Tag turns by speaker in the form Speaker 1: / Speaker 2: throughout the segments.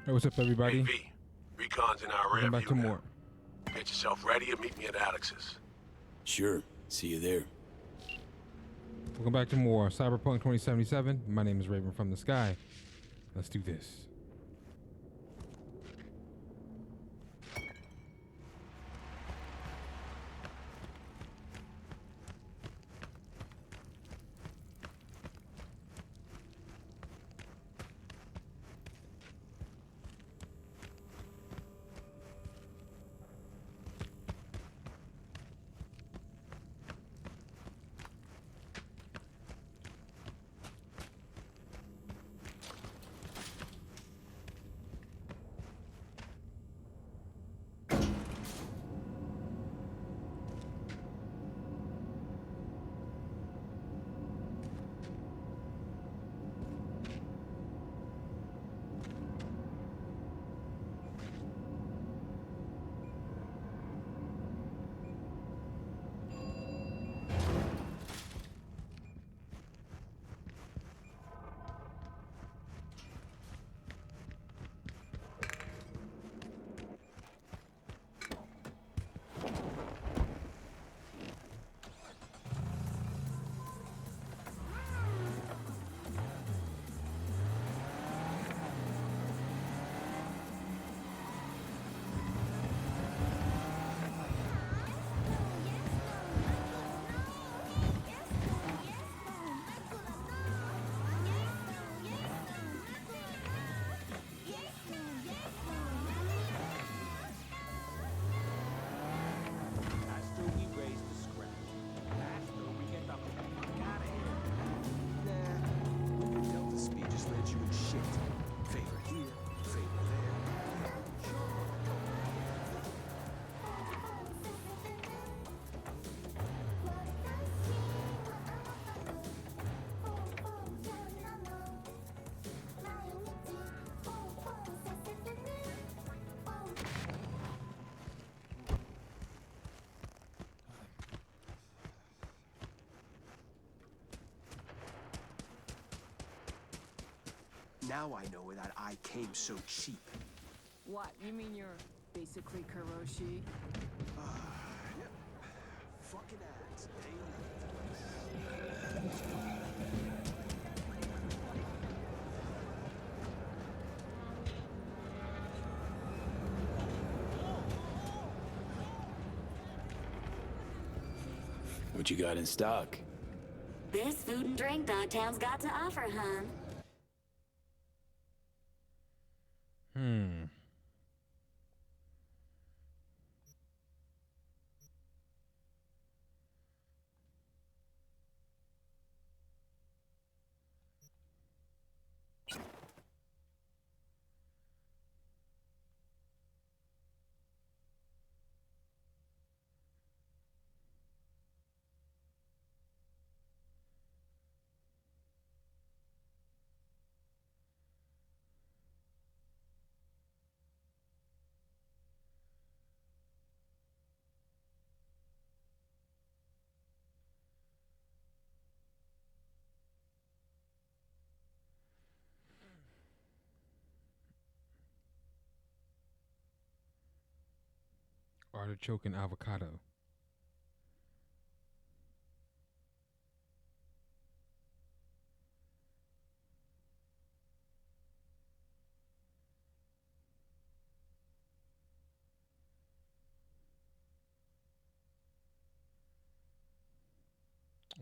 Speaker 1: Hey, what's up, everybody?
Speaker 2: Hey, V. Recon's in our rear
Speaker 1: Welcome back to
Speaker 2: view now.
Speaker 1: more.
Speaker 2: Get yourself ready and meet me at Alex's.
Speaker 3: Sure. See you there.
Speaker 1: Welcome back to more Cyberpunk 2077. My name is Raven from the Sky. Let's do this.
Speaker 4: Now I know where that eye came so cheap.
Speaker 5: What, you mean you're basically Kuroshi?
Speaker 4: Yep. Fucking ads,
Speaker 3: What you got in stock?
Speaker 6: This food and drink Dogtown's got to offer, huh?
Speaker 1: Artichoke and avocado.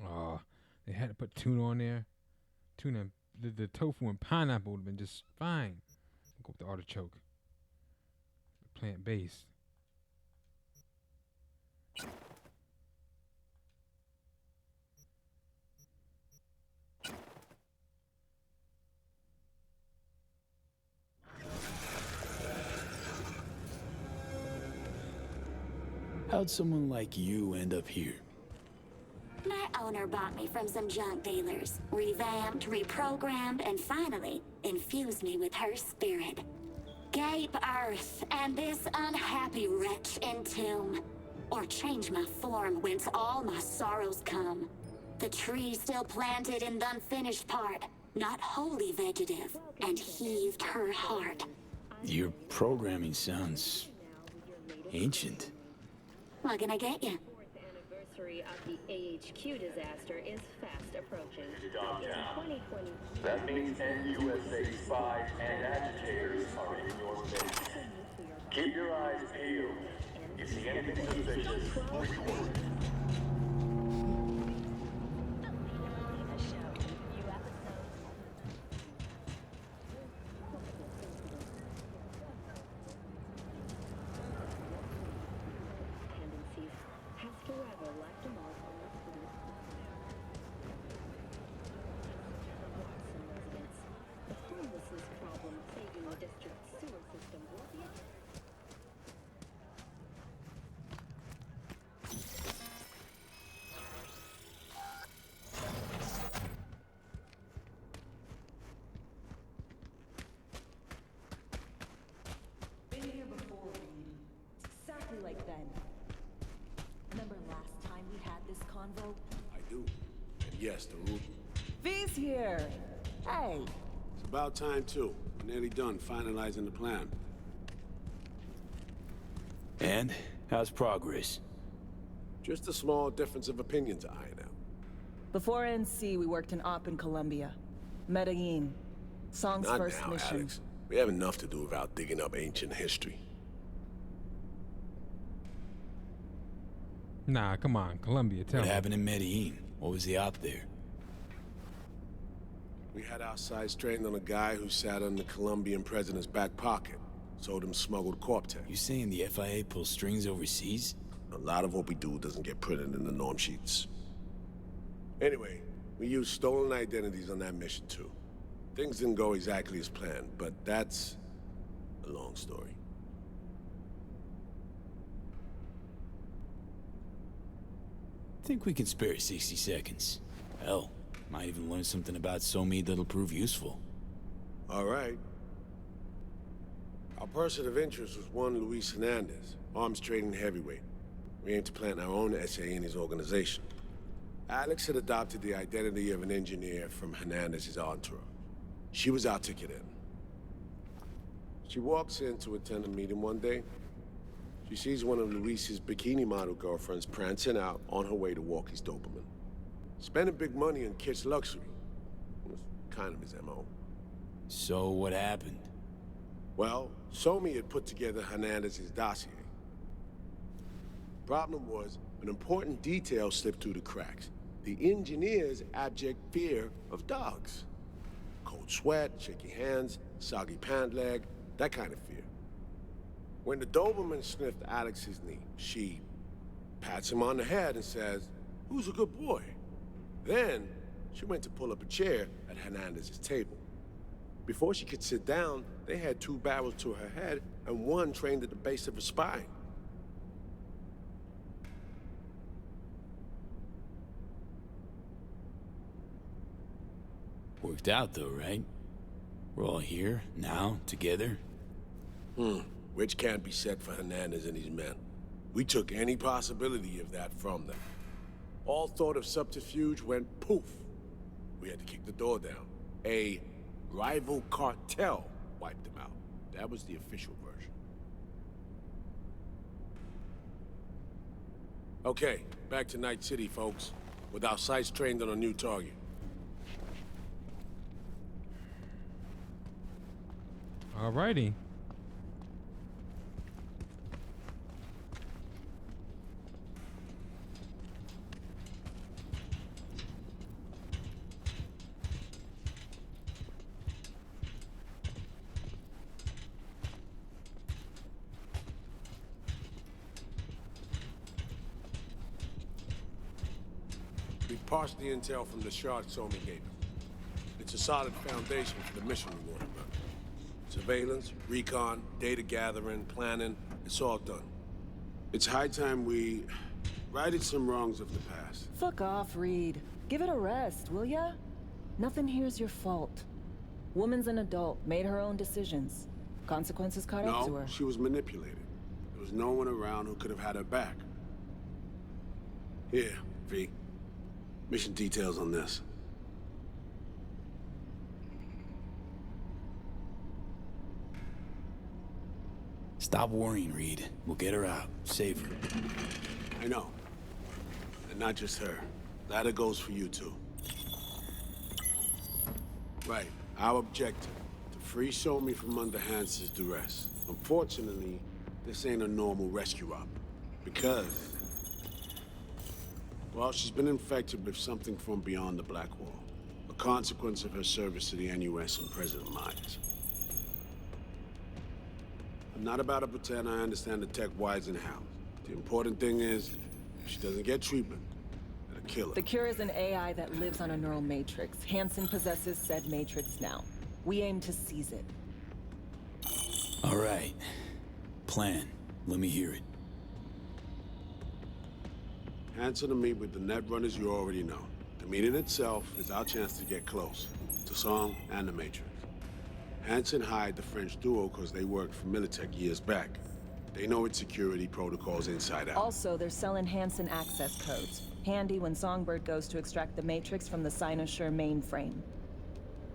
Speaker 1: Oh, they had to put tuna on there. Tuna, the tofu and pineapple would have been just fine. Go with the artichoke. Plant-based.
Speaker 3: How'd someone like you end up here?
Speaker 6: My owner bought me from some junk dealers, revamped, reprogrammed, and finally infused me with her spirit. Gape earth and this unhappy wretch entomb, or change my form whence all my sorrows come. The tree still planted in the unfinished part, not wholly vegetative, and heaved her heart.
Speaker 3: Your programming sounds ancient.
Speaker 6: What can I get you?
Speaker 7: Fourth anniversary of the AHQ disaster is fast approaching.
Speaker 8: Downtown.
Speaker 7: 2020.
Speaker 8: That means ex-USA spies and agitators are in your midst. Keep your eyes peeled. You see anything suspicious, report.
Speaker 7: Tendencies has forever left a mark on the city's Watson residents. The homelessness problem plaguing the district's sewer system will be
Speaker 9: Been here before, Reed. It's exactly like then. Remember last time we had this convo?
Speaker 2: I do. And yes, the route.
Speaker 9: V's here! Hey!
Speaker 2: It's about time, too. We're nearly done finalizing the plan.
Speaker 3: And how's progress?
Speaker 2: Just a small difference of opinion to iron out.
Speaker 9: Before NC, we worked in Op in Colombia. Medellin. Song's
Speaker 2: Not
Speaker 9: first
Speaker 2: now,
Speaker 9: mission.
Speaker 2: Alex. We have enough to do without digging up ancient history.
Speaker 1: Nah, come on, Colombia, tell
Speaker 3: What
Speaker 1: me.
Speaker 3: happened in Medellin? What was the op there?
Speaker 2: We had our sights trained on a guy who sat in the Colombian president's back pocket. Sold him smuggled Corp-Tech.
Speaker 3: You saying the FIA pulls strings overseas?
Speaker 2: A lot of what we do doesn't get printed in the norm sheets. Anyway, we used stolen identities on that mission too. Things didn't go exactly as planned, but that's a long story.
Speaker 3: Think we can spare 60 seconds. Hell, might even learn something about Somi that'll prove useful.
Speaker 2: All right. Our person of interest was one Luis Hernandez, arms trading heavyweight. We aim to plant our own SA in his organization. Alex had adopted the identity of an engineer from Hernandez's entourage. She was our ticket in. She walks in to attend a meeting one day. She sees one of Luis's bikini model girlfriends prancing out on her way to walk his Doberman. Spending big money on kitsch luxury. It was kind of his MO.
Speaker 3: So what happened?
Speaker 2: Well, Somi had put together Hernandez's dossier. Problem was, an important detail slipped through the cracks. The engineer's abject fear of dogs. Cold sweat, shaky hands, soggy pant leg, that kind of fear. When the Doberman sniffed Alex's knee, she pats him on the head and says, "Who's a good boy?" Then, she went to pull up a chair at Hernandez's table. Before she could sit down, they had two barrels to her head and one trained at the base of her spine.
Speaker 3: Worked out though, right? We're all here, now, together.
Speaker 2: Which can't be said for Hernandez and his men. We took any possibility of that from them. All thought of subterfuge went poof. We had to kick the door down. A rival cartel wiped them out. That was the official version. Okay, back to Night City, folks. With our sights trained on a new target.
Speaker 1: Alrighty.
Speaker 2: We parsed the intel from the shard Somi gave him. It's a solid foundation for the mission we want to run. Surveillance, recon, data gathering, planning, it's all done. It's high time we righted some wrongs of the past.
Speaker 9: Fuck off, Reed. Give it a rest, will ya? Nothing here's your fault. Woman's an adult, made her own decisions. Consequences caught up to
Speaker 2: No,
Speaker 9: her.
Speaker 2: she was manipulated. There was no one around who could have had her back. Here, V. Mission details on this.
Speaker 3: Stop worrying, Reed. We'll get her out. Save her.
Speaker 2: I know. And not just her. That goes for you, too. Right. Our objective. To free Somi from under Hansen's duress. Unfortunately, this ain't a normal rescue op. Because... well, she's been infected with something from beyond the Black Wall. A consequence of her service to the NUS and President Myers. I'm not about to pretend I understand the tech whys and hows. The important thing is, if she doesn't get treatment, it'll kill her.
Speaker 9: The cure is an AI that lives on a neural matrix. Hansen possesses said matrix now. We aim to seize it.
Speaker 3: All right. Plan. Let me hear it.
Speaker 2: Hansen to meet with the net runners you already know. The meeting itself is our chance to get close. To Song and the Matrix. Hansen hired the French duo because they worked for Militech years back. They know its security protocols inside out.
Speaker 9: Also, they're selling Hansen access codes. Handy when Songbird goes to extract the Matrix from the Cynosure mainframe.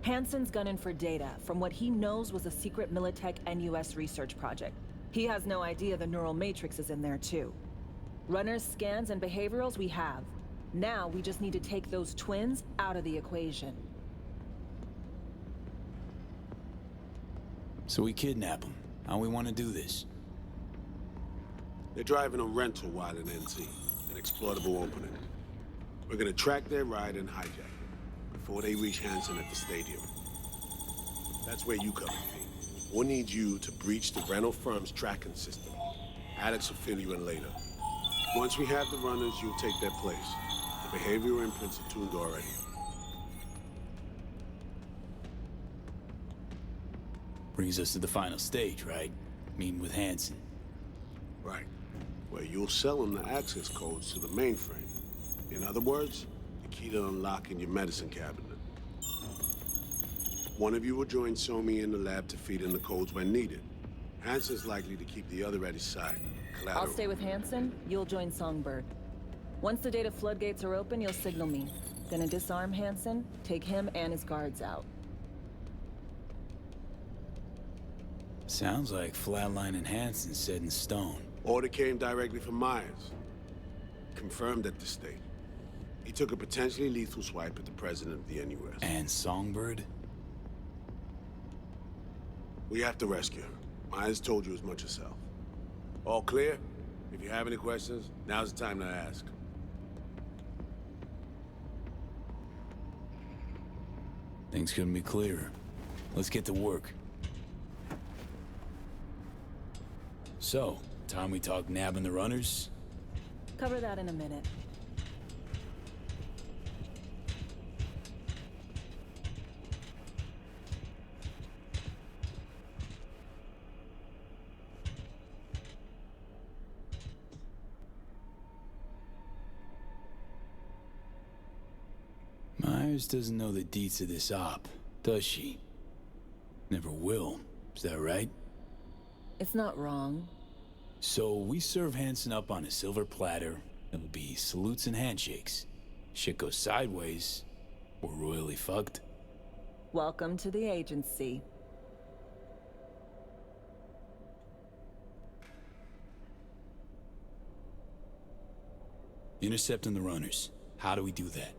Speaker 9: Hansen's gunning for data from what he knows was a secret Militech NUS research project. He has no idea the neural matrix is in there too. Runners, scans, and behaviorals we have. Now we just need to take those twins out of the equation.
Speaker 3: So we kidnap them. How we want to do this?
Speaker 2: They're driving a rental while in NC, an exploitable opening. We're gonna track their ride and hijack it before they reach Hansen at the stadium. That's where you come in, Pete. We'll need you to breach the rental firm's tracking system. Alex will fill you in later. Once we have the runners, you'll take their place. The behavioral imprints are tuned already.
Speaker 3: Brings us to the final stage, right? Meeting with Hansen.
Speaker 2: Right. Where you'll sell them the access codes to the mainframe. In other words, the key to unlocking your medicine cabinet. One of you will join Somi in the lab to feed in the codes when needed. Hansen's likely to keep the other at his side. Collateral.
Speaker 9: I'll stay with Hansen, you'll join Songbird. Once the data floodgates are open, you'll signal me. Gonna disarm Hansen, take him and his guards out.
Speaker 3: Sounds like Flatline and Hansen set in stone.
Speaker 2: Order came directly from Myers. Confirmed at the state. He took a potentially lethal swipe at the president of the NUS.
Speaker 3: And Songbird?
Speaker 2: We have to rescue her. Myers told you as much herself. All clear? If you have any questions, now's the time to ask.
Speaker 3: Things couldn't be clearer. Let's get to work. So, time we talk nabbing the runners?
Speaker 9: Cover that in a minute.
Speaker 3: Myers doesn't know the deets of this op, does she? Never will. Is that right?
Speaker 9: It's not wrong.
Speaker 3: So we serve Hansen up on a silver platter. It'll be salutes and handshakes. Shit goes sideways, we're royally fucked.
Speaker 9: Welcome to the agency.
Speaker 3: Intercepting the runners. How do we do that?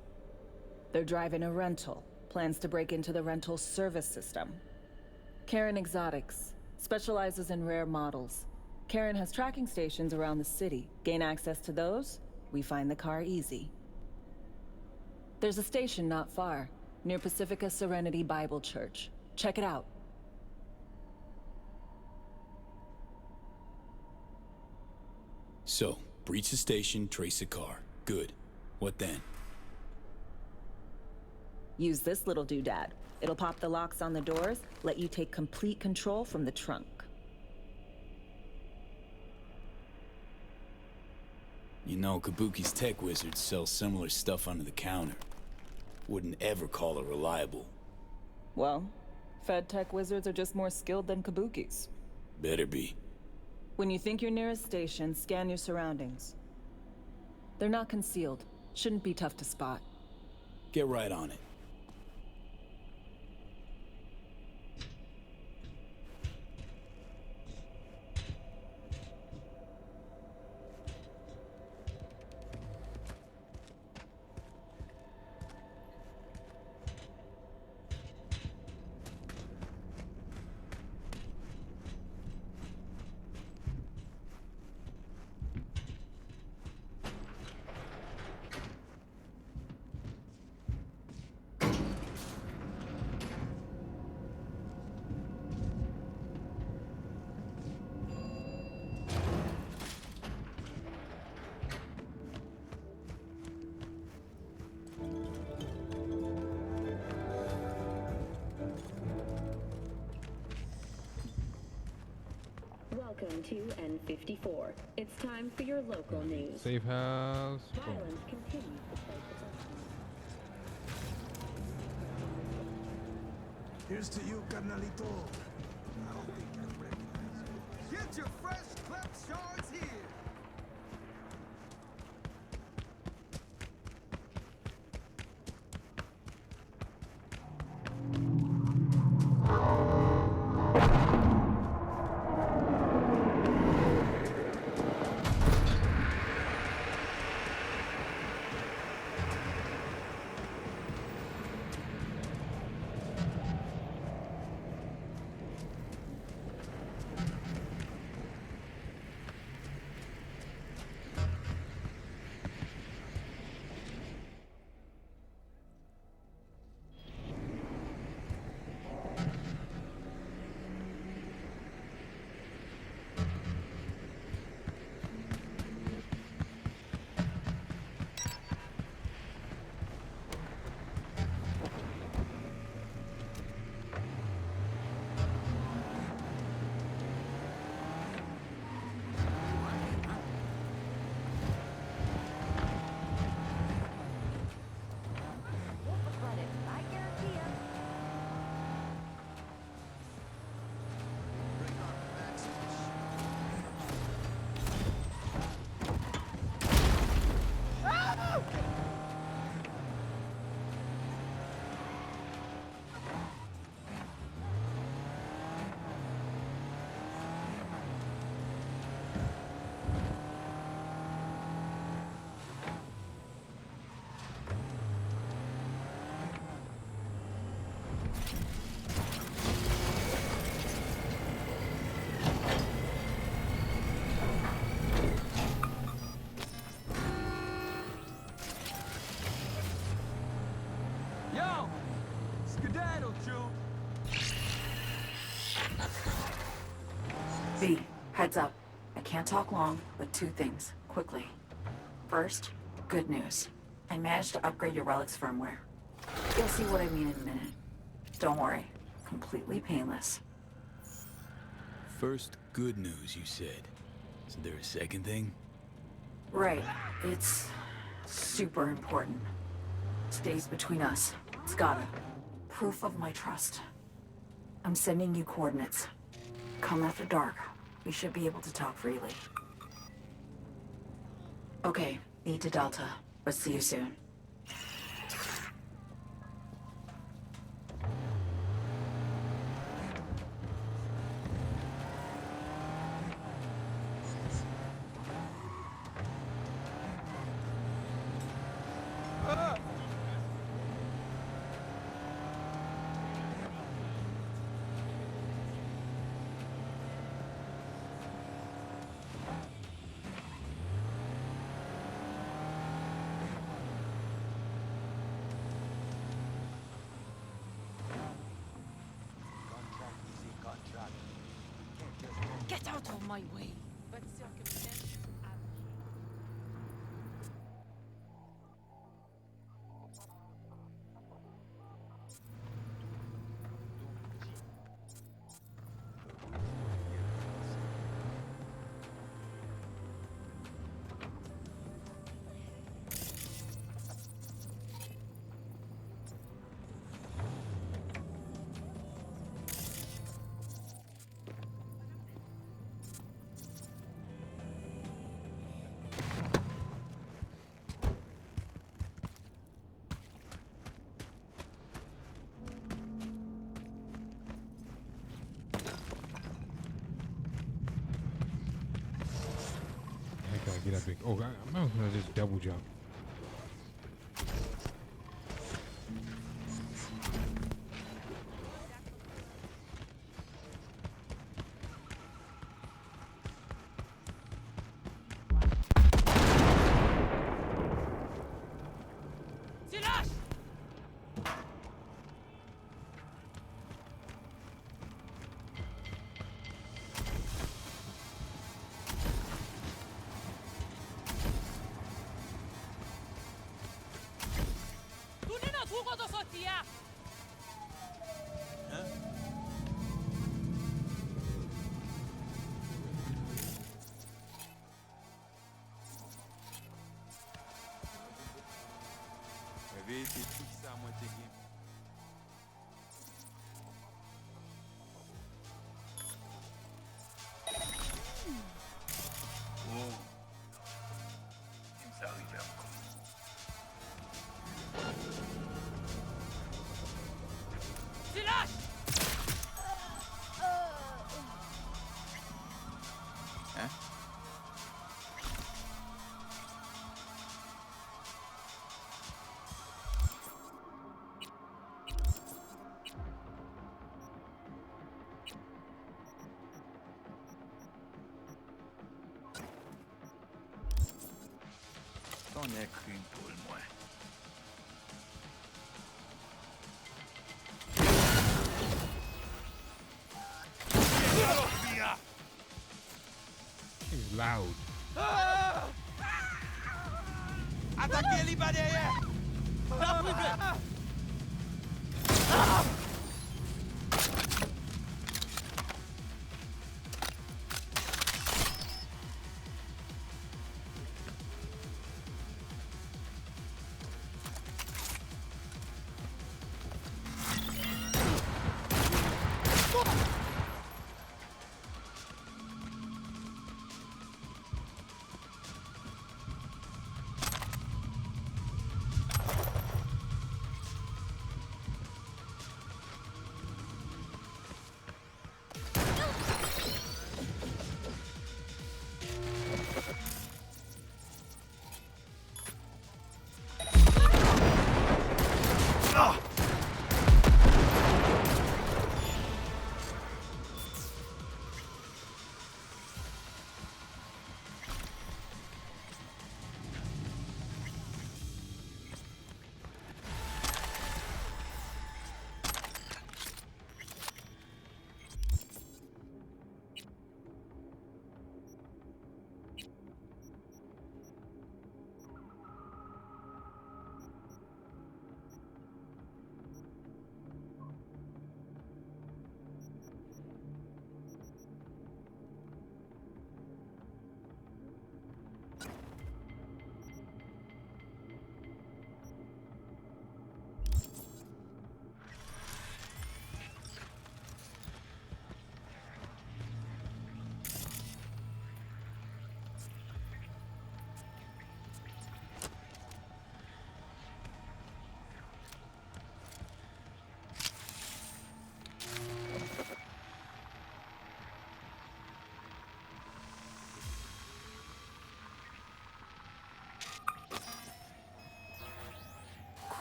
Speaker 9: They're driving a rental. Plans to break into the rental service system. Karen Exotics. Specializes in rare models. Karen has tracking stations around the city. Gain access to those, we find the car easy. There's a station not far, near Pacifica Serenity Bible Church. Check it out.
Speaker 3: So, breach the station, trace the car. Good. What then?
Speaker 9: Use this little doodad. It'll pop the locks on the doors, let you take complete control from the trunk.
Speaker 3: You know, Kabuki's tech wizards sell similar stuff under the counter. Wouldn't ever call it reliable.
Speaker 9: Well, Fed tech wizards are just more skilled than Kabuki's.
Speaker 3: Better be.
Speaker 9: When you think you're near a station, scan your surroundings. They're not concealed. Shouldn't be tough to spot.
Speaker 3: Get right on it.
Speaker 7: Welcome to N54. It's time for your local news.
Speaker 1: Safe house. Boom.
Speaker 7: Violence continues to plague the country.
Speaker 4: Here's to you, carnalito. I don't think I recognize you. Get your fresh clipped shards here. Yo! Skedaddle, Chew!
Speaker 10: V, heads up. I can't talk long, but two things, quickly. First, good news. I managed to upgrade your relic's firmware. You'll see what I mean in a minute. Don't worry, completely painless.
Speaker 3: First, good news, you said. Is there a second thing?
Speaker 10: Right, it's super important. Stays between us. It's gotta. Proof of my trust. I'm sending you coordinates. Come after dark. We should be able to talk freely. Okay, E to Delta. Let's see you soon.
Speaker 5: Get out of my way. But circumstantial.
Speaker 1: I gotta get up big. Oh, I'm gonna just double jump.
Speaker 11: tout ça, moi, t'es game.
Speaker 8: Oh. Ça arrive encore.
Speaker 11: Hein?
Speaker 8: On est cru pour le moins.
Speaker 1: He's loud.
Speaker 11: Attaquez-les par derrière!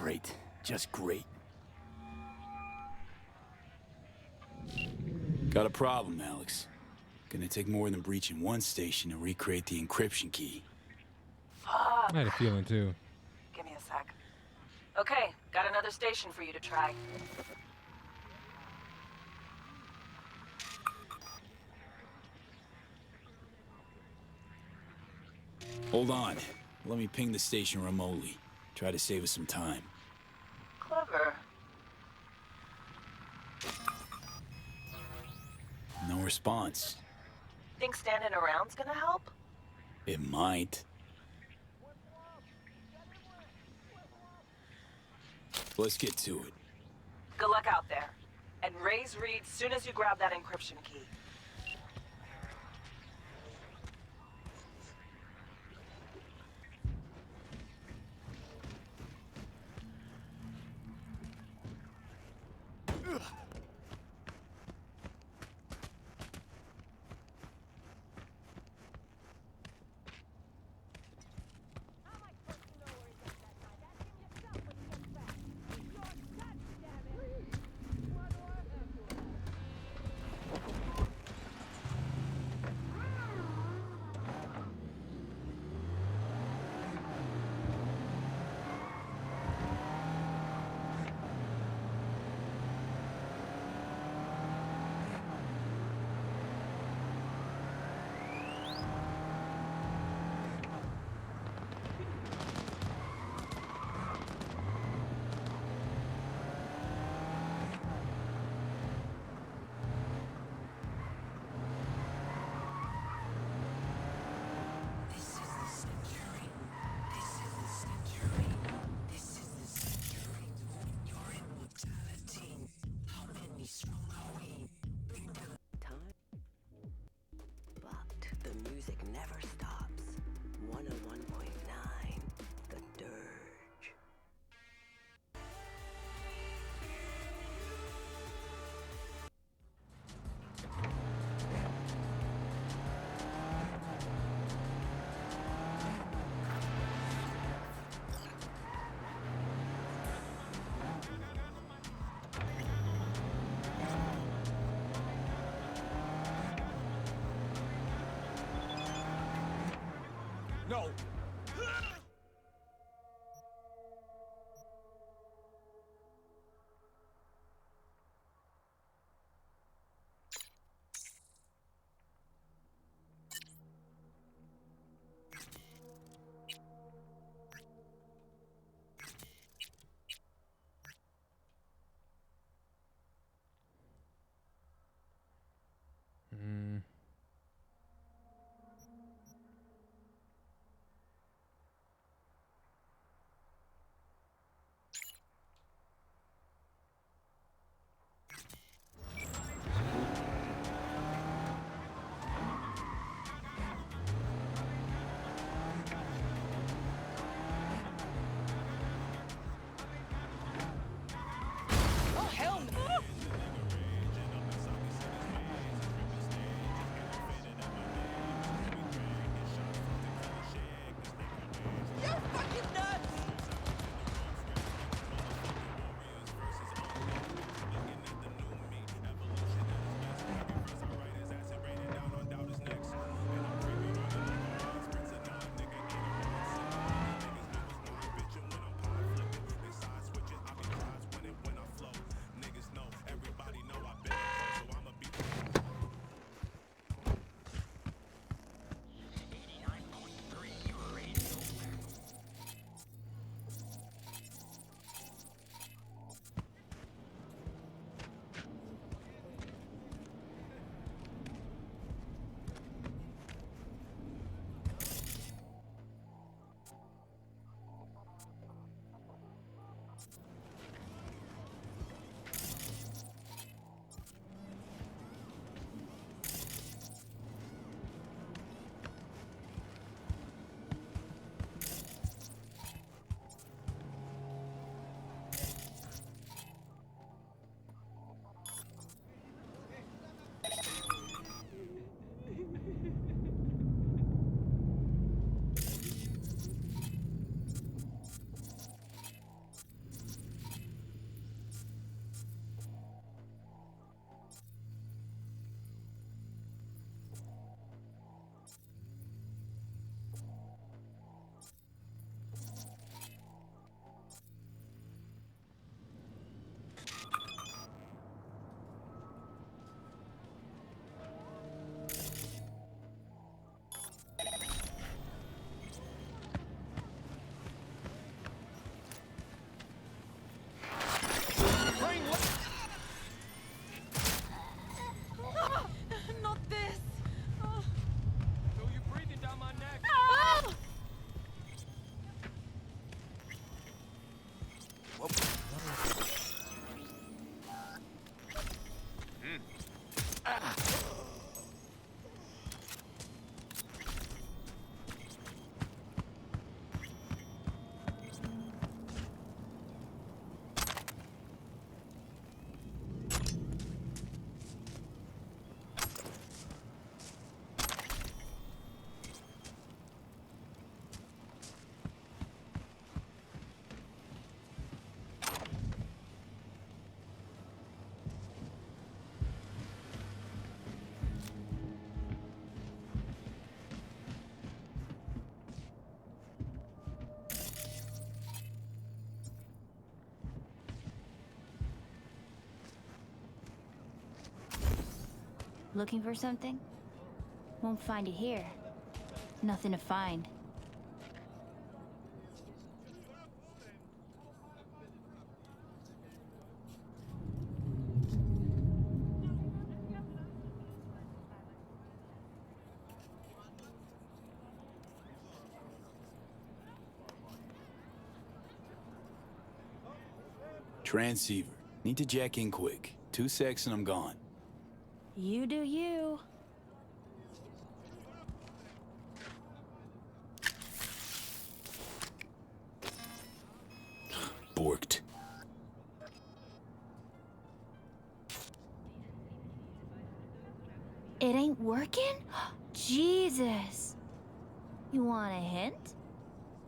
Speaker 3: Great. Just great. Got a problem, Alex. Gonna take more than breaching one station to recreate the encryption key.
Speaker 9: Fuck.
Speaker 1: I had a feeling too.
Speaker 9: Give me a sec. Okay, got another station for you to try.
Speaker 3: Hold on. Let me ping the station remotely. Try to save us some time.
Speaker 9: Clever.
Speaker 3: No response.
Speaker 9: Think standing around's gonna help?
Speaker 3: It might. Let's get to it.
Speaker 9: Good luck out there. And raise Reed soon as you grab that encryption key.
Speaker 11: No.
Speaker 1: Mm.
Speaker 5: Oh, hell no! You're fucking nuts! Not this!
Speaker 11: Feel you breathing down my neck.
Speaker 12: Looking for something? Won't find it here. Nothing to find.
Speaker 3: Transceiver. Need to jack in quick. 2 secs and I'm gone.
Speaker 12: You do you.
Speaker 3: Borked.
Speaker 12: It ain't working? Jesus. You want a hint?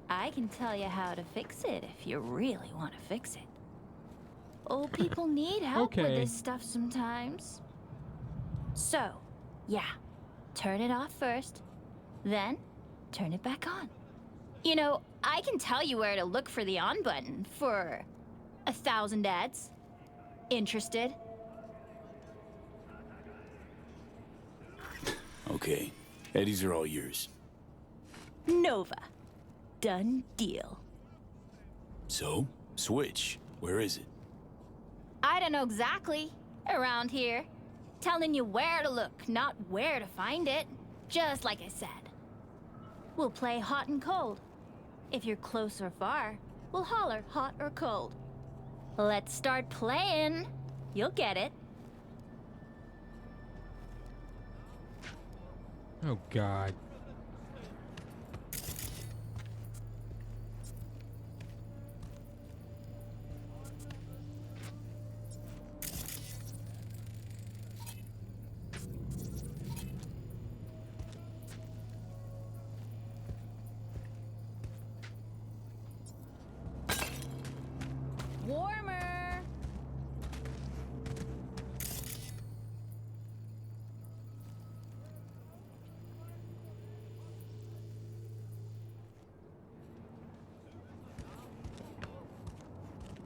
Speaker 12: I can tell you how to fix it if you really want to fix it. Old people need help with this stuff sometimes. So, yeah, turn it off first. Then, turn it back on. You know, I can tell you where to look for the on button for 1,000 ads. Interested?
Speaker 3: Okay. Eddies are all yours.
Speaker 12: Nova. Done deal.
Speaker 3: So, Switch. Where is it?
Speaker 12: I don't know exactly. Around here. Telling you where to look, not where to find it. Just like I said. We'll play hot and cold. If you're close or far, we'll holler hot or cold. Let's start playing. You'll get it.
Speaker 1: Oh, God.
Speaker 12: Warmer.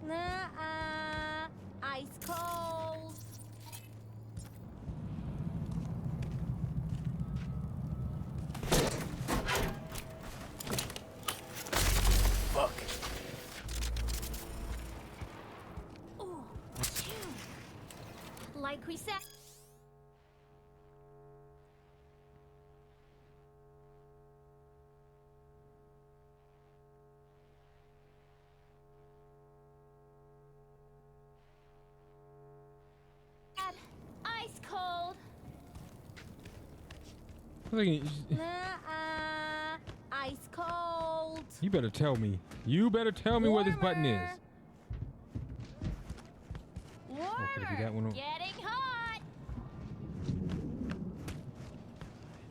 Speaker 12: Nuh-uh. Ice cold.
Speaker 3: Fuck.
Speaker 12: Ooh, phew. Like we said. Ice cold. Nuh-uh. Ice cold.
Speaker 1: You better tell me. You better tell me where this button is.
Speaker 12: Warmer.
Speaker 1: Oh, could it be that one?
Speaker 12: Getting hot.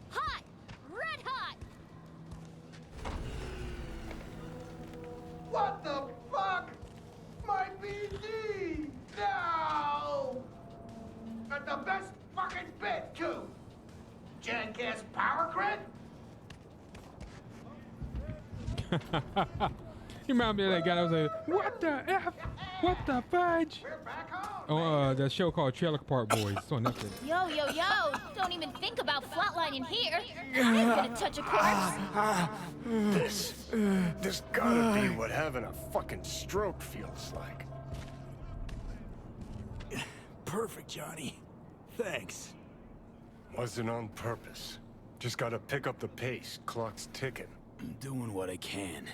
Speaker 12: Hot. Red hot.
Speaker 4: What the fuck? My BD! No! At the best fucking bit, too! Jackass power grid?
Speaker 1: You remind me of that guy that was like, what the F? What the fudge?
Speaker 4: We're back on!
Speaker 1: Oh, that show called Trailer Park Boys. It's on Netflix.
Speaker 12: Yo, yo, yo. Don't even think about flatlining here. I'm gonna touch a corpse.
Speaker 13: This gotta be what having a fucking stroke feels like.
Speaker 3: Perfect, Johnny. Thanks.
Speaker 13: Wasn't on purpose. Just gotta pick up the pace. Clock's ticking.
Speaker 3: I'm doing what I can.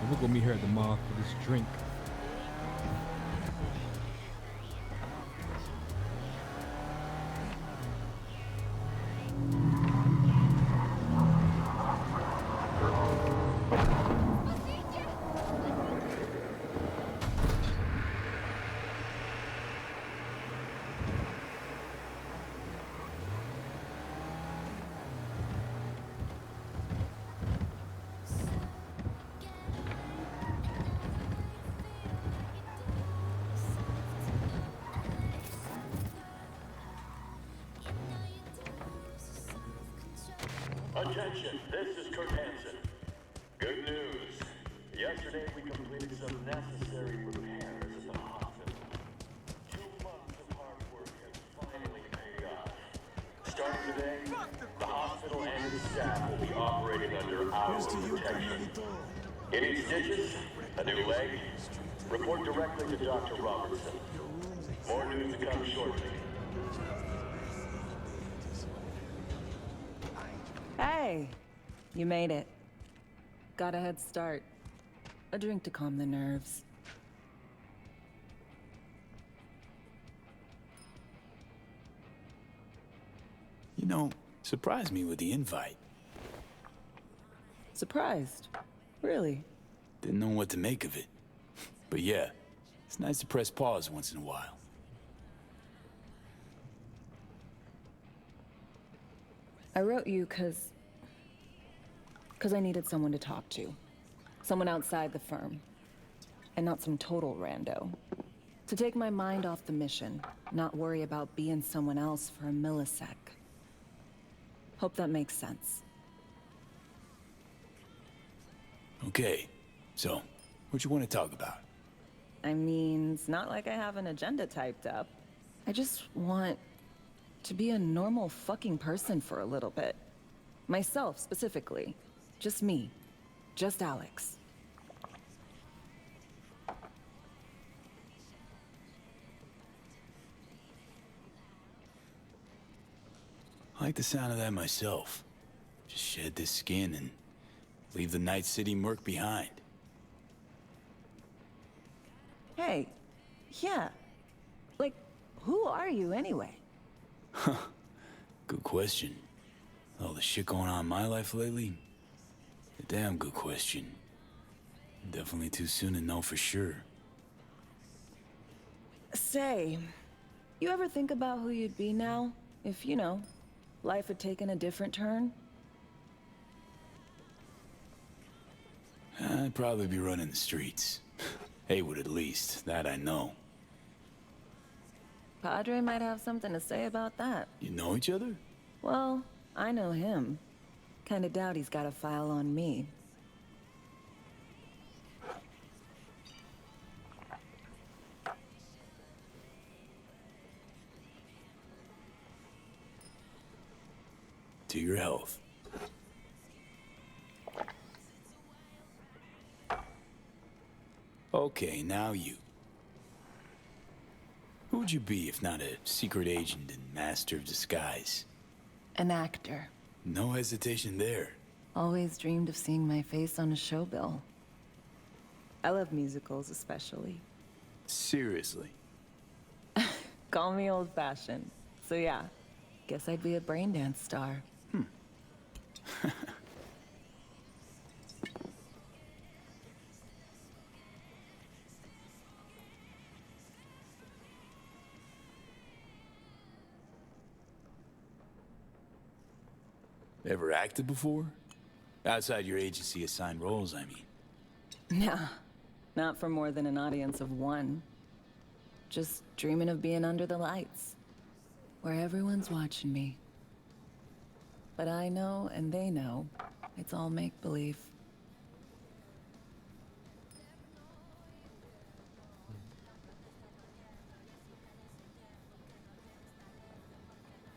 Speaker 1: We'll go meet her at the mall for this drink.
Speaker 8: Attention, this is Kurt Hansen. Good news. Yesterday we completed some necessary repairs at the hospital. 2 months of hard work has finally paid off. Starting today, the hospital and its staff will be operating under our protection. Any stitches? A new leg? Report directly to Dr. Robertson. More news to come shortly.
Speaker 9: Hey, you made it. Got a head start. A drink to calm the nerves.
Speaker 3: You know, surprised me with the invite.
Speaker 9: Surprised? Really?
Speaker 3: Didn't know what to make of it. But yeah, it's nice to press pause once in a while.
Speaker 9: I wrote you cause I needed someone to talk to. Someone outside the firm. And not some total rando. To take my mind off the mission, not worry about being someone else for a millisec. Hope that makes sense.
Speaker 3: Okay, so, what you want to talk about?
Speaker 9: I mean, it's not like I have an agenda typed up. I just want to be a normal fucking person for a little bit. Myself, specifically. Just me. Just Alex.
Speaker 3: I like the sound of that myself. Just shed this skin and leave the night city murk behind.
Speaker 9: Hey, yeah. Like, who are you anyway?
Speaker 3: Huh. Good question. All the shit going on in my life lately? A damn good question. Definitely too soon to know for sure.
Speaker 9: Say, you ever think about who you'd be now? If, you know, life had taken a different turn?
Speaker 3: I'd probably be running the streets. Heywood at least, that I know.
Speaker 9: Padre might have something to say about that.
Speaker 3: You know each other?
Speaker 9: Well, I know him. Kinda doubt he's got a file on me.
Speaker 3: To your health. Okay, now you. Who would you be if not a secret agent and master of disguise?
Speaker 9: An actor.
Speaker 3: No hesitation there.
Speaker 9: Always dreamed of seeing my face on a show bill. I love musicals, especially.
Speaker 3: Seriously?
Speaker 9: Call me old-fashioned. So yeah, guess I'd be a braindance star.
Speaker 3: Ever acted before? Outside your agency assigned roles, I mean.
Speaker 9: Nah, not for more than an audience of one. Just dreaming of being under the lights, where everyone's watching me. But I know, and they know, it's all make-believe.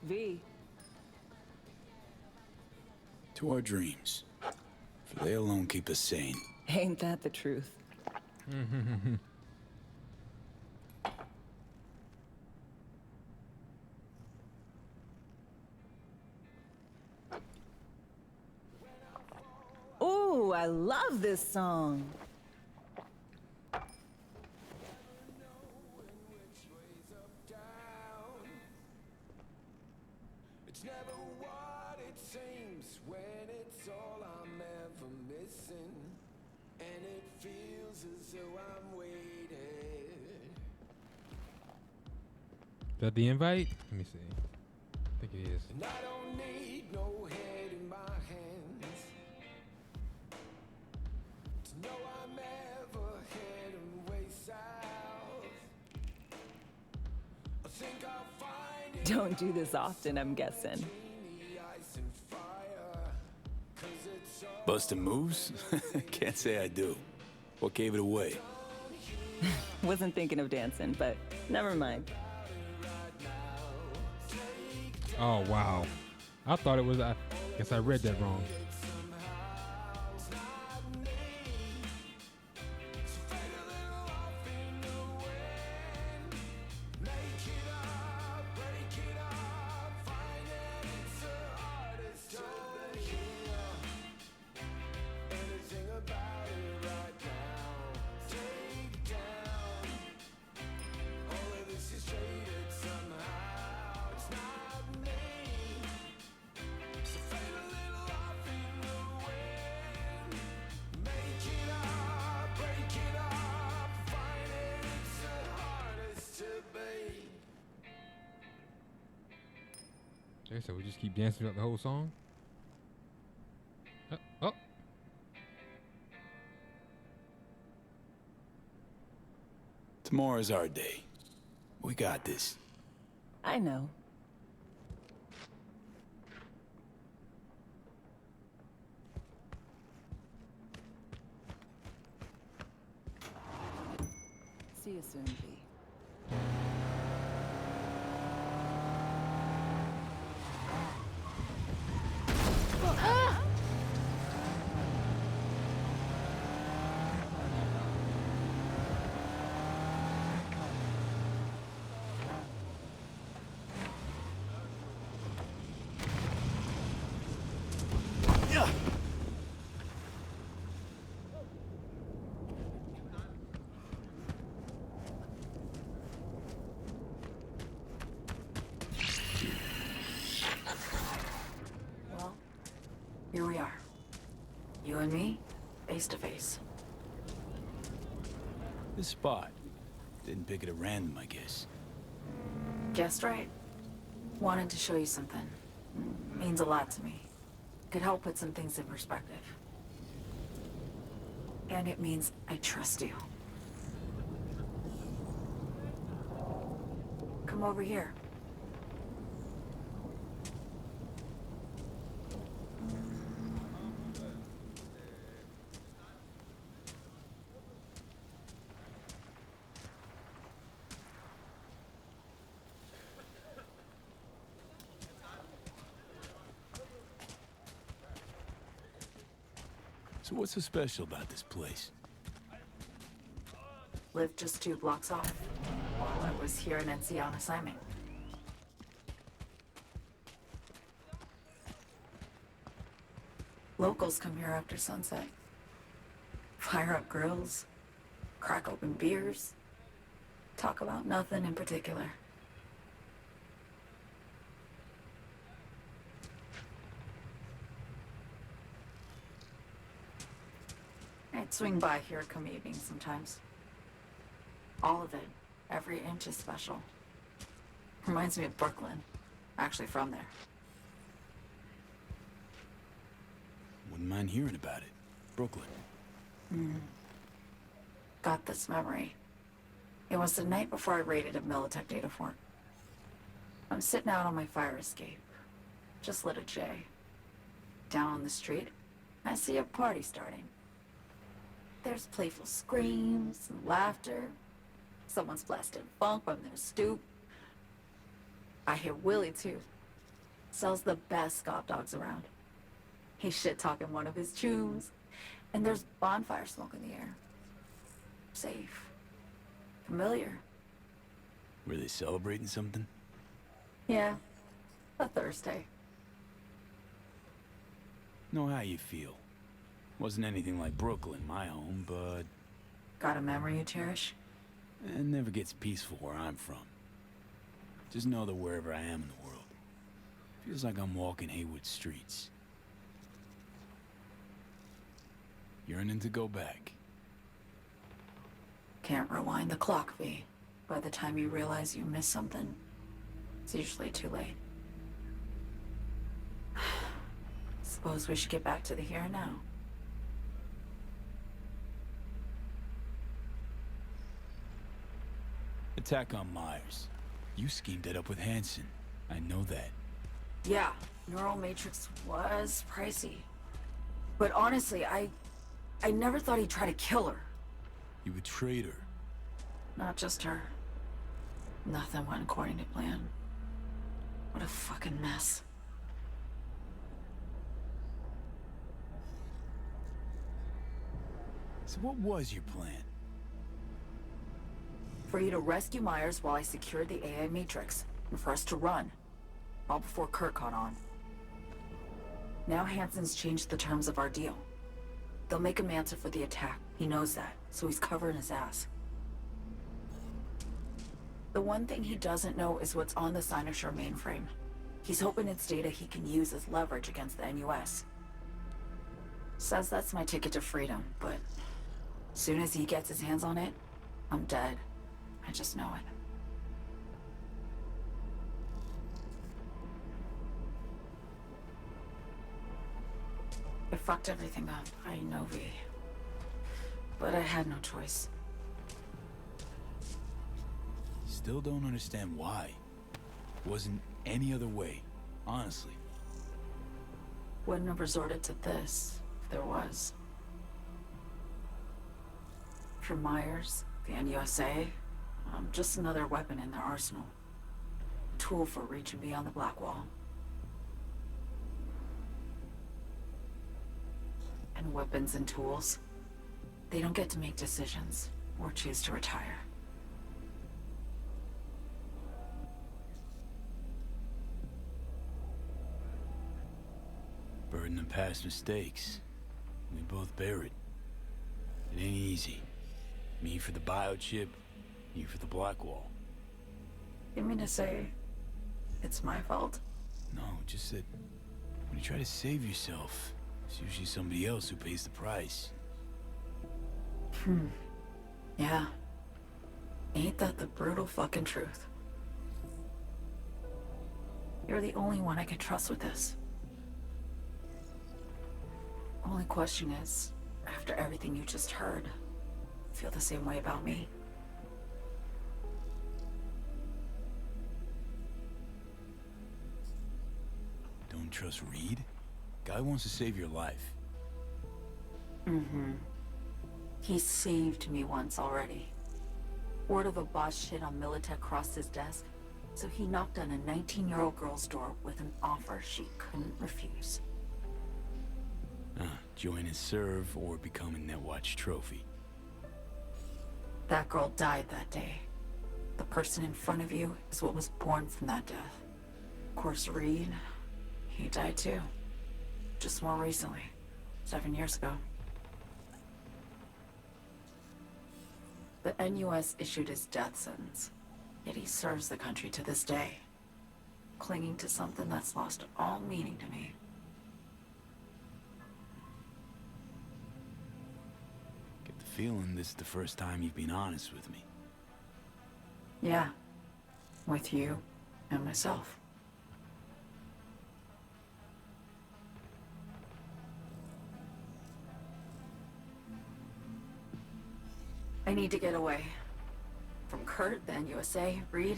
Speaker 9: V.
Speaker 3: To our dreams. For they alone keep us sane.
Speaker 9: Ain't that the truth? Ooh, I love this song.
Speaker 1: that the invite? Let me see. I think it is.
Speaker 4: And I don't need no head in my hands to know I'm ever heading way south. I think I'll find it.
Speaker 9: Don't do this often, I'm guessing.
Speaker 4: Ice and fire, 'cause it's all
Speaker 3: Busting moves? Can't say I do. What gave it away?
Speaker 9: Wasn't thinking of dancing, but never mind.
Speaker 1: Oh wow. I thought it was. I guess I read that wrong. Okay, so we just keep dancing throughout the whole song. Oh.
Speaker 3: Tomorrow's our day. We got this.
Speaker 9: I know. See you soon, V.
Speaker 10: Well, here we are. You and me, face to face.
Speaker 3: This spot. Didn't pick it at random, I guess.
Speaker 10: Guessed right. Wanted to show you something. Means a lot to me. Could help put some things in perspective. And it means I trust you. Come over here.
Speaker 3: So what's so special about this place?
Speaker 10: Lived just 2 blocks off while I was here in NC on assignment. Locals come here after sunset. Fire up grills, crack open beers, talk about nothing in particular. I'd swing by here come evening sometimes. All of it, every inch is special. Reminds me of Brooklyn. Actually from there.
Speaker 3: Wouldn't mind hearing about it. Brooklyn.
Speaker 10: Got this memory. It was the night before I raided a Militech data fort. I'm sitting out on my fire escape. Just lit a J. Down on the street, I see a party starting. There's playful screams and laughter. Someone's blasting funk from their stoop. I hear Willie, too. Sells the best scop dogs around. He's shit-talking one of his chooms. And there's bonfire smoke in the air. Safe. Familiar.
Speaker 3: Were they celebrating something?
Speaker 10: Yeah. A Thursday.
Speaker 3: Know how you feel. Wasn't anything like Brooklyn, my home, but...
Speaker 10: Got a memory you cherish?
Speaker 3: It never gets peaceful where I'm from. Just know that wherever I am in the world, feels like I'm walking Heywood streets. Yearning to go back.
Speaker 10: Can't rewind the clock, V. By the time you realize you missed something, It's usually too late. Suppose we should get back to the here and now.
Speaker 3: Attack on Myers. You schemed it up with Hansen. I know that.
Speaker 10: Yeah, neural matrix was pricey. But honestly, I never thought he'd try to kill her.
Speaker 3: You betrayed her.
Speaker 10: Not just her. Nothing went according to plan. What a fucking mess.
Speaker 3: So what was your plan?
Speaker 10: For you to rescue Myers while I secured the AI Matrix, and for us to run. All before Kurt caught on. Now Hansen's changed the terms of our deal. They'll make him answer for the attack. He knows that, so he's covering his ass. The one thing he doesn't know is what's on the Cynosure mainframe. He's hoping it's data he can use as leverage against the NUS. Says that's my ticket to freedom, but soon as he gets his hands on it, I'm dead. I just know it. I fucked everything up, I know, V. But I had no choice.
Speaker 3: Still don't understand why. Wasn't any other way, honestly.
Speaker 10: Wouldn't have resorted to this, if there was. For Myers, the NUSA, I'm just another weapon in their arsenal. A tool for reaching beyond the Black Wall. And weapons and tools, they don't get to make decisions, or choose to retire.
Speaker 3: Burden of past mistakes. We both bear it. It ain't easy. Me for the biochip, you for the Black Wall.
Speaker 10: You mean to say it's my fault?
Speaker 3: No, just that when you try to save yourself, it's usually somebody else who pays the price.
Speaker 10: Yeah. Ain't that the brutal fucking truth? You're the only one I can trust with this. Only question is, after everything you just heard, feel the same way about me?
Speaker 3: Don't trust Reed? Guy wants to save your life.
Speaker 10: Mm-hmm. He saved me once already. Word of a boss shit on Militech crossed his desk, so he knocked on a 19-year-old girl's door with an offer she couldn't refuse.
Speaker 3: Join and serve or become a Netwatch trophy.
Speaker 10: That girl died that day. The person in front of you is what was born from that death. Of course, Reed, he died too. Just more recently. 7 years ago. The NUS issued his death sentence, yet he serves the country to this day, clinging to something that's lost all meaning to me.
Speaker 3: Get the feeling this is the first time you've been honest with me.
Speaker 10: Yeah, with you and myself. I need to get away. From Kurt, the NUSA, Reed,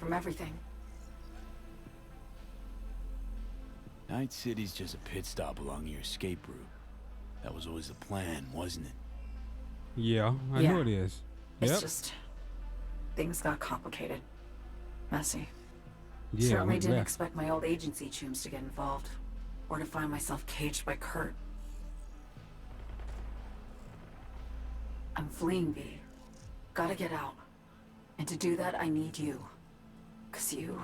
Speaker 10: from everything.
Speaker 3: Night City's just a pit stop along your escape route. That was always the plan, wasn't it?
Speaker 1: Yeah, I know it is.
Speaker 10: It's just... things got complicated. Messy.
Speaker 1: Yeah,
Speaker 10: Certainly
Speaker 1: went
Speaker 10: didn't
Speaker 1: left.
Speaker 10: expect my old agency chums to get involved. Or to find myself caged by Kurt. I'm fleeing, V. Gotta get out. And to do that, I need you. 'Cause you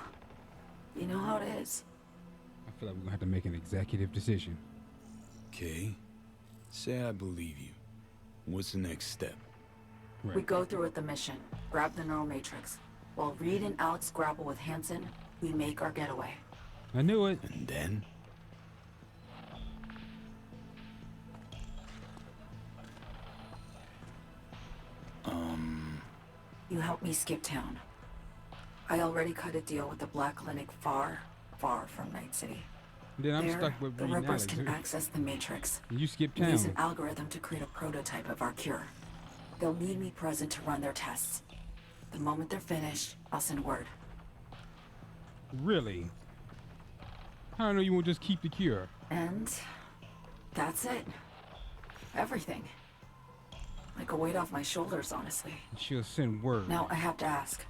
Speaker 10: know how it is.
Speaker 1: I feel like we're gonna have to make an executive decision.
Speaker 3: Okay. Say I believe you. What's the next step?
Speaker 10: We go through with the mission, grab the neural matrix. While Reed and Alex grapple with Hansen, we make our getaway.
Speaker 1: I knew it.
Speaker 3: And then?
Speaker 10: You help me skip town. I already cut a deal with the Black Clinic far, far from Night City.
Speaker 1: Then I'm
Speaker 10: There,
Speaker 1: stuck with
Speaker 10: the
Speaker 1: reading
Speaker 10: Rippers
Speaker 1: Alex.
Speaker 10: can access the Matrix.
Speaker 1: You skip
Speaker 10: and use
Speaker 1: town.
Speaker 10: an algorithm to create a prototype of our cure. They'll need me present to run their tests. The moment they're finished, I'll send word.
Speaker 1: Really? How do I know you won't just keep the cure?
Speaker 10: And that's it. Everything. Like a weight off my shoulders, honestly.
Speaker 1: She'll send word.
Speaker 10: Now I have to ask.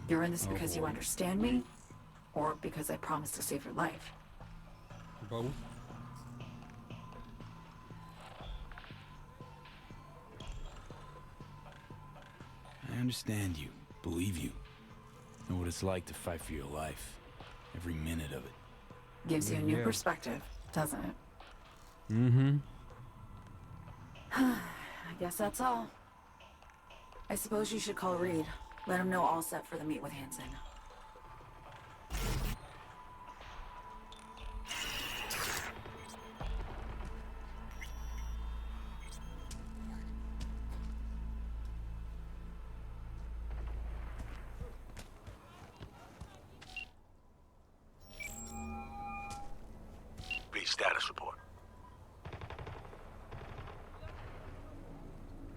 Speaker 10: You're in this
Speaker 1: Oh,
Speaker 10: because you
Speaker 1: boy.
Speaker 10: understand me? Or because I promised to save your life?
Speaker 1: Both.
Speaker 3: I understand you, believe you. Know what it's like to fight for your life. Every minute of it.
Speaker 10: Gives you a new
Speaker 1: Yeah.
Speaker 10: perspective, doesn't it?
Speaker 1: Mm-hmm.
Speaker 10: I guess that's all. I suppose you should call Reed. Let him know all set for the meet with Hansen.
Speaker 2: B status report.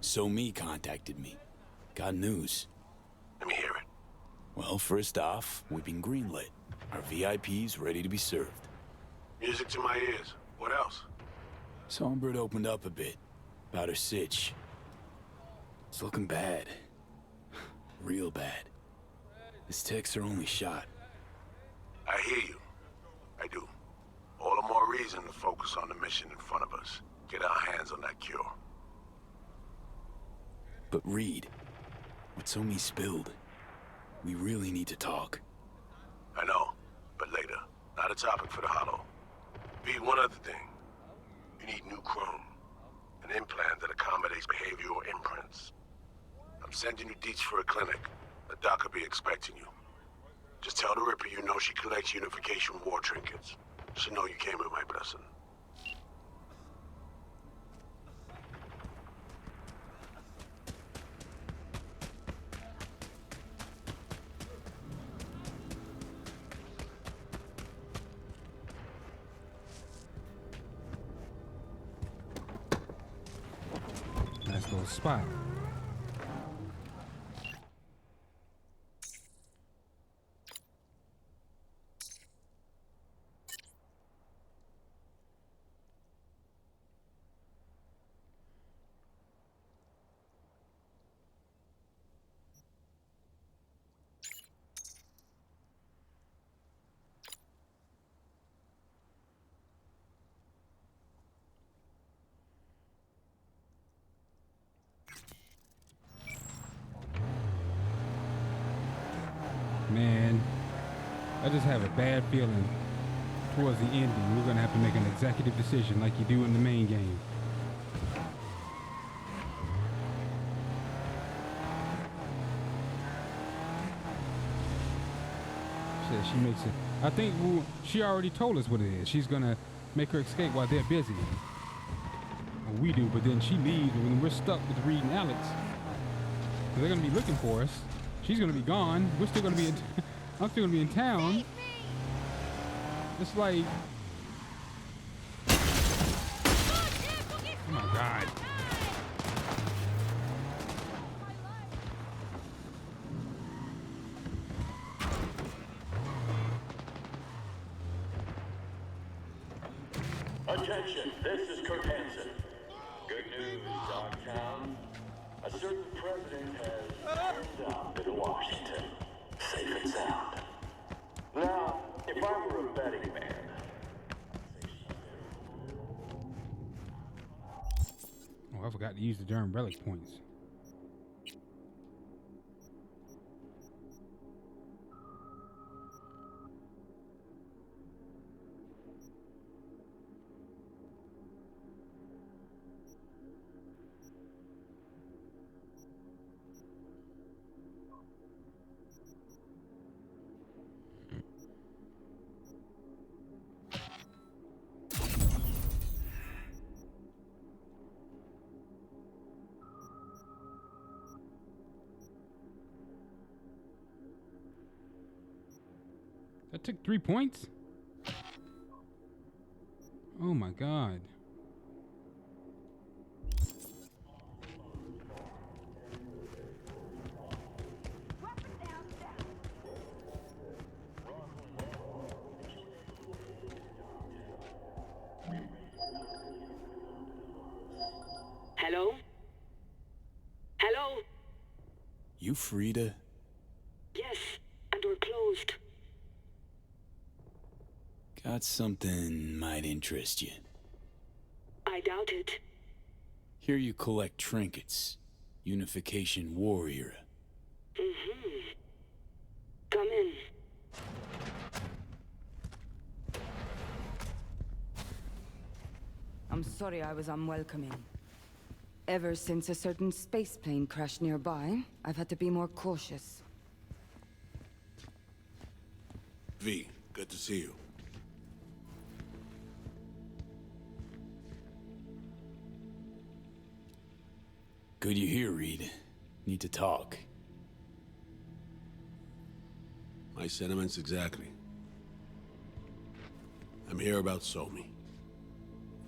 Speaker 3: So Me contacted me. Got news.
Speaker 2: Let me hear it.
Speaker 3: Well, first off, we've been greenlit. Our VIPs ready to be served.
Speaker 2: Music to my ears. What else?
Speaker 3: Songbird opened up a bit about her sitch. It's looking bad. Real bad. His tech's her only shot.
Speaker 2: I hear you. I do. All the more reason to focus on the mission in front of us. Get our hands on that cure.
Speaker 3: But Reed, what So Me spilled, we really need to talk.
Speaker 2: I know, but later. Not a topic for the Hollow. B, one other thing. You need new chrome. An implant that accommodates behavioral imprints. I'm sending you deets for a clinic. The doc will be expecting you. Just tell the Ripper you know she collects unification war trinkets. She'll know you came with my blessing.
Speaker 1: Nice little spot. Man, I just have a bad feeling towards the ending we're gonna have to make an executive decision like you do in the main game. Shit, she makes it. I think she already told us what it is. She's gonna make her escape while they're busy. Well, we do, but then she leaves and when we're stuck with Reed and Alex. They're gonna be looking for us. She's gonna be gone. We're still gonna be in. I'm still gonna be in town. It's like. Oh my God.
Speaker 8: Attention, this is Kurt Hansen. Good news, Dogtown. A certain president has turned up in Washington. Safe and sound. Now, if I were a betting man,
Speaker 1: Oh, I forgot to use the darn relic points. That took 3 points? Oh my god.
Speaker 14: Hello? Hello?
Speaker 3: You Frida?
Speaker 14: Yes, and we're closed.
Speaker 3: Got something might interest you.
Speaker 14: I doubt it.
Speaker 3: Here you collect trinkets. Unification warrior.
Speaker 14: Mm-hmm. Come in.
Speaker 15: I'm sorry I was unwelcoming. Ever since a certain space plane crashed nearby, I've had to be more cautious.
Speaker 2: V, good to see you.
Speaker 3: Good you're here, Reed. Need to talk.
Speaker 2: My sentiments exactly. I'm here about Somi.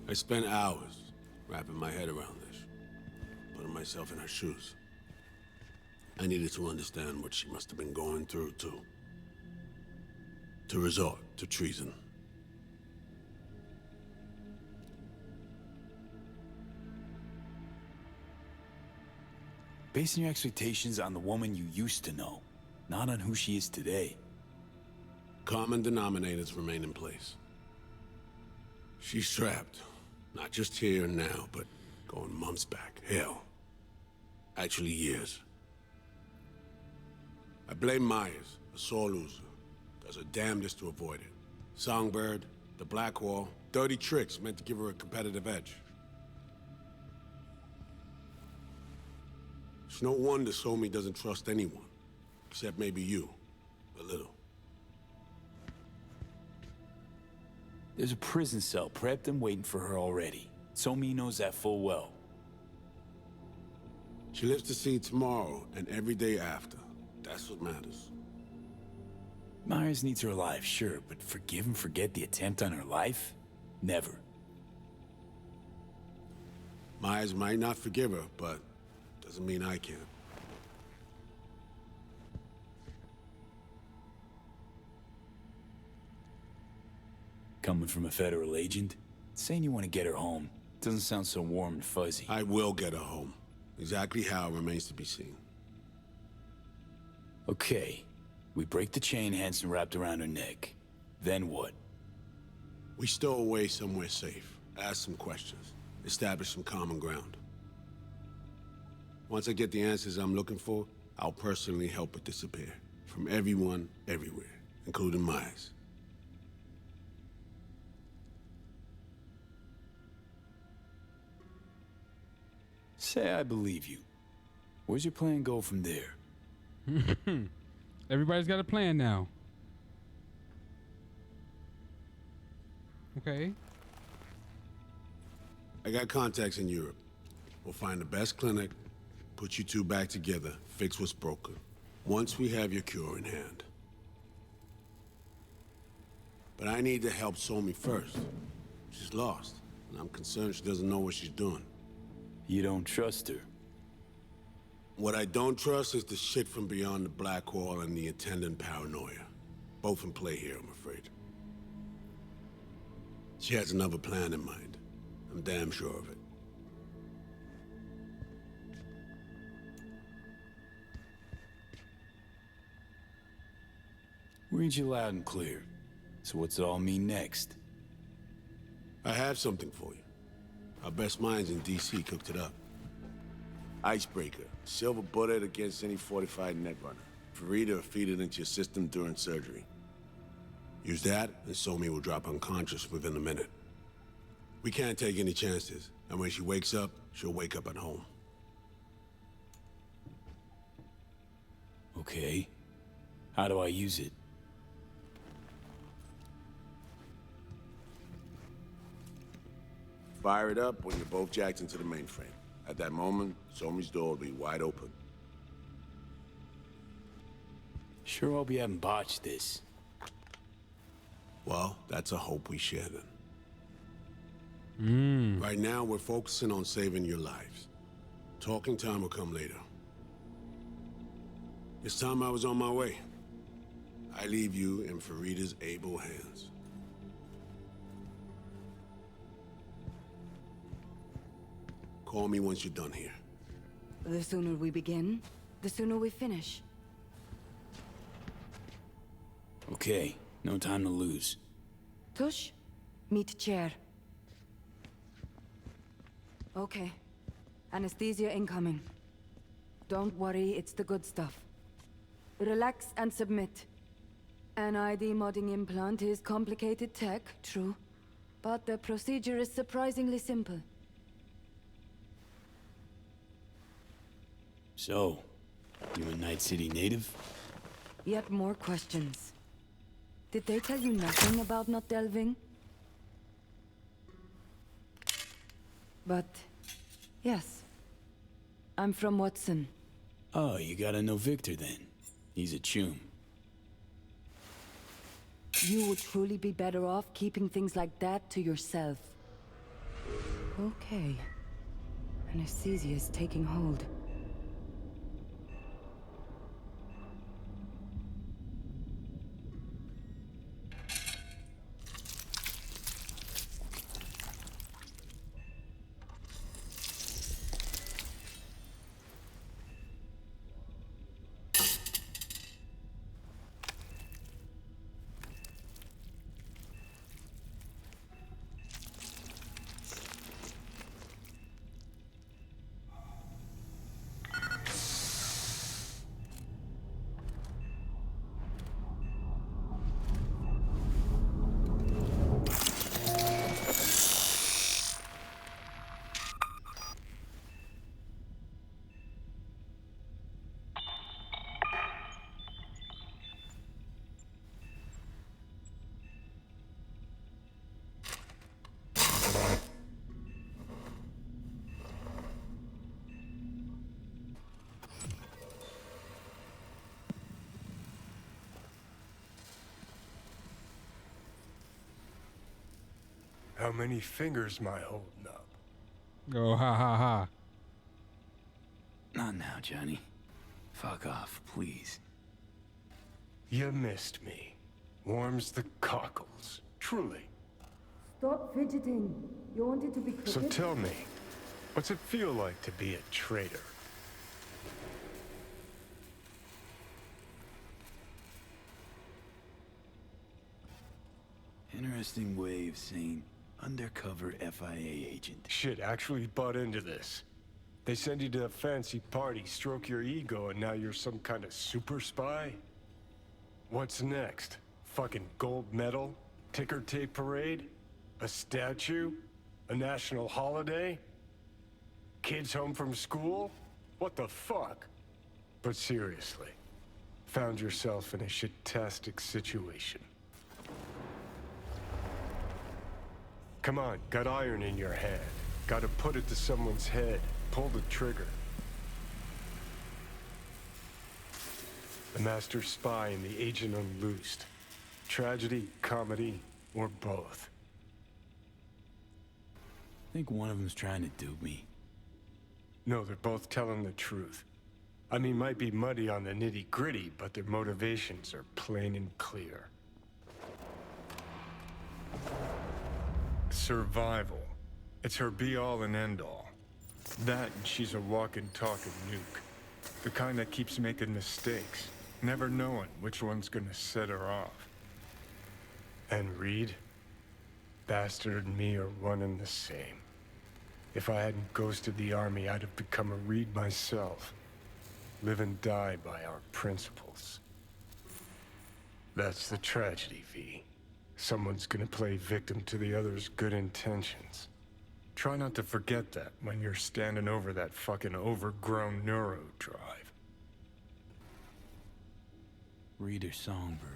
Speaker 2: I spent hours wrapping my head around this, putting myself in her shoes. I needed to understand what she must have been going through, to resort to treason.
Speaker 3: Basing your expectations on the woman you used to know, not on who she is today.
Speaker 2: Common denominators remain in place. She's trapped, not just here and now, but going months back. Hell, actually years. I blame Myers, a sore loser. Does her damnedest to avoid it. Songbird, the Blackwall, dirty tricks meant to give her a competitive edge. It's no wonder Somi doesn't trust anyone, except maybe you, a little.
Speaker 3: There's a prison cell prepped and waiting for her already. Somi knows that full well.
Speaker 2: She lives to see tomorrow and every day after. That's what matters.
Speaker 3: Myers needs her alive, sure, but forgive and forget the attempt on her life? Never.
Speaker 2: Myers might not forgive her, but doesn't mean I can't.
Speaker 3: Coming from a federal agent? Saying you want to get her home doesn't sound so warm and fuzzy.
Speaker 2: I will get her home. Exactly how remains to be seen.
Speaker 3: Okay. We break the chain Hansen wrapped around her neck. Then what?
Speaker 2: We stow away somewhere safe, ask some questions, establish some common ground. Once I get the answers I'm looking for, I'll personally help her disappear. From everyone, everywhere, including Myers.
Speaker 3: Say I believe you. Where's your plan go from there?
Speaker 1: Everybody's got a plan now. Okay.
Speaker 2: I got contacts in Europe. We'll find the best clinic, put you two back together, fix what's broken. Once we have your cure in hand. But I need to help Somi first. She's lost, and I'm concerned she doesn't know what she's doing.
Speaker 3: You don't trust her?
Speaker 2: What I don't trust is the shit from beyond the Blackwall and the attendant paranoia. Both in play here, I'm afraid. She has another plan in mind. I'm damn sure of it.
Speaker 3: Read you loud and clear. So what's it all mean next?
Speaker 2: I have something for you. Our best minds in DC cooked it up. Icebreaker. Silver bullet against any fortified netrunner. Farida will feed it into your system during surgery. Use that, and Somi will drop unconscious within a minute. We can't take any chances, and when she wakes up, she'll wake up at home.
Speaker 3: Okay. How do I use it?
Speaker 2: Fire it up when you're both jacked into the mainframe. At that moment, Somi's door will be wide open.
Speaker 3: Sure hope you haven't botched this.
Speaker 2: Well, that's a hope we share then.
Speaker 1: Mm.
Speaker 2: Right now, we're focusing on saving your lives. Talking time will come later. It's time I was on my way. I leave you in Farida's able hands. Call me once you're done here.
Speaker 15: The sooner we begin, the sooner we finish.
Speaker 3: Okay, no time to lose.
Speaker 15: Tush, meet chair. Okay. Anesthesia incoming. Don't worry, it's the good stuff. Relax and submit. An ID modding implant is complicated tech, true. But the procedure is surprisingly simple.
Speaker 3: So, you a Night City native?
Speaker 15: Yet more questions. Did they tell you nothing about not delving? But, yes. I'm from Watson.
Speaker 3: Oh, you gotta know Victor then. He's a chum.
Speaker 15: You would truly be better off keeping things like that to yourself. Okay. Anesthesia is taking hold.
Speaker 13: How many fingers am I holding up?
Speaker 1: Oh, ha ha ha.
Speaker 3: Not now, Johnny. Fuck off, please.
Speaker 13: You missed me. Warms the cockles. Truly.
Speaker 15: Stop fidgeting. You wanted to be
Speaker 13: So
Speaker 15: crooked?
Speaker 13: tell me, what's it feel like to be a traitor?
Speaker 3: Interesting way of saying undercover FIA agent.
Speaker 13: Shit, actually butt into this. They send you to a fancy party, stroke your ego, and now you're some kind of super spy? What's next? Fucking gold medal? Ticker tape parade? A statue? A national holiday? Kids home from school? What the fuck? But seriously, found yourself in a shit-tastic situation. Come on, got iron in your hand. Gotta put it to someone's head. Pull the trigger. The master spy and the agent unloosed. Tragedy, comedy, or both.
Speaker 3: I think one of them's trying to dupe me.
Speaker 13: No, they're both telling the truth. I mean, might be muddy on the nitty-gritty, but their motivations are plain and clear. Survival. It's her be-all and end-all. That and she's a walking, talking nuke. The kind that keeps making mistakes, never knowing which one's gonna set her off. And Reed? Bastard and me are one and the same. If I hadn't ghosted the army, I'd have become a Reed myself. Live and die by our principles. That's the tragedy, V. Someone's gonna play victim to the other's good intentions. Try not to forget that when you're standing over that fucking overgrown neuro drive.
Speaker 3: Reader Songbird.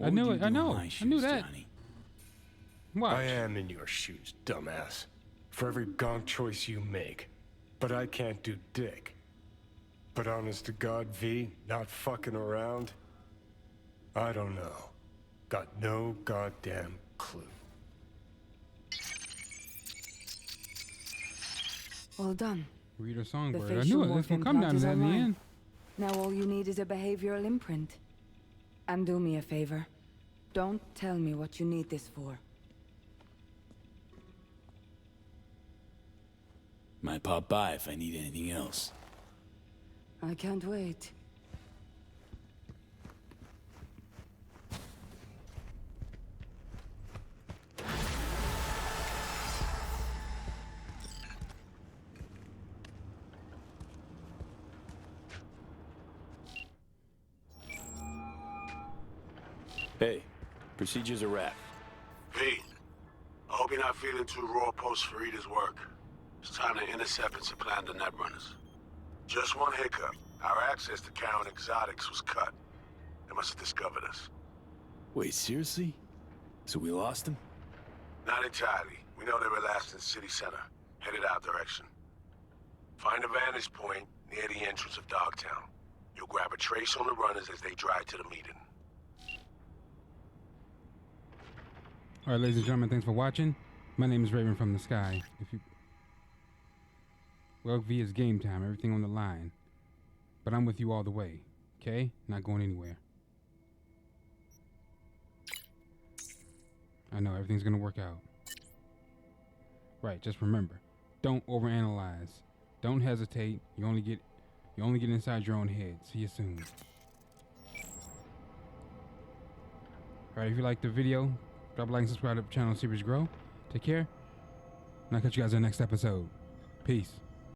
Speaker 1: I knew it. I know.
Speaker 3: My
Speaker 1: I
Speaker 3: shoes,
Speaker 1: knew that.
Speaker 3: Johnny?
Speaker 1: Watch.
Speaker 13: I am in your shoes, dumbass. For every gonk choice you make. But I can't do dick. But honest to God, V, not fucking around? I don't know. got no goddamn clue.
Speaker 15: All done.
Speaker 1: Read a
Speaker 15: The
Speaker 1: songbird. I
Speaker 15: facial
Speaker 1: knew it. This
Speaker 15: morph
Speaker 1: will come down
Speaker 15: implant
Speaker 1: to
Speaker 15: is
Speaker 1: that in the
Speaker 15: online.
Speaker 1: end.
Speaker 15: Now all you need is a behavioral imprint. And do me a favor. Don't tell me what you need this for.
Speaker 3: Might pop by if I need anything else.
Speaker 15: I can't wait.
Speaker 3: Hey, procedure's a wrap.
Speaker 2: Pete, I hope you're not feeling too raw post Farida's work. It's time to intercept and supplant the netrunners. Just one hiccup. Our access to Karen Exotics was cut. They must have discovered us.
Speaker 3: Wait, seriously? So we lost him?
Speaker 2: Not entirely. We know they were last in city center, headed our direction. Find a vantage point near the entrance of Dogtown. You'll grab a trace on the runners as they drive to the meeting.
Speaker 1: All right, ladies and gentlemen, thanks for watching. My name is Raven from the Sky. Well, V is game time, everything on the line. But I'm with you all the way, okay? Not going anywhere. I know, everything's gonna work out. Right, just remember, don't overanalyze. Don't hesitate. You only get inside your own head. See you soon. Alright, if you liked the video, drop a like and subscribe to the channel, series grow. Take care. And I'll catch you guys in the next episode. Peace.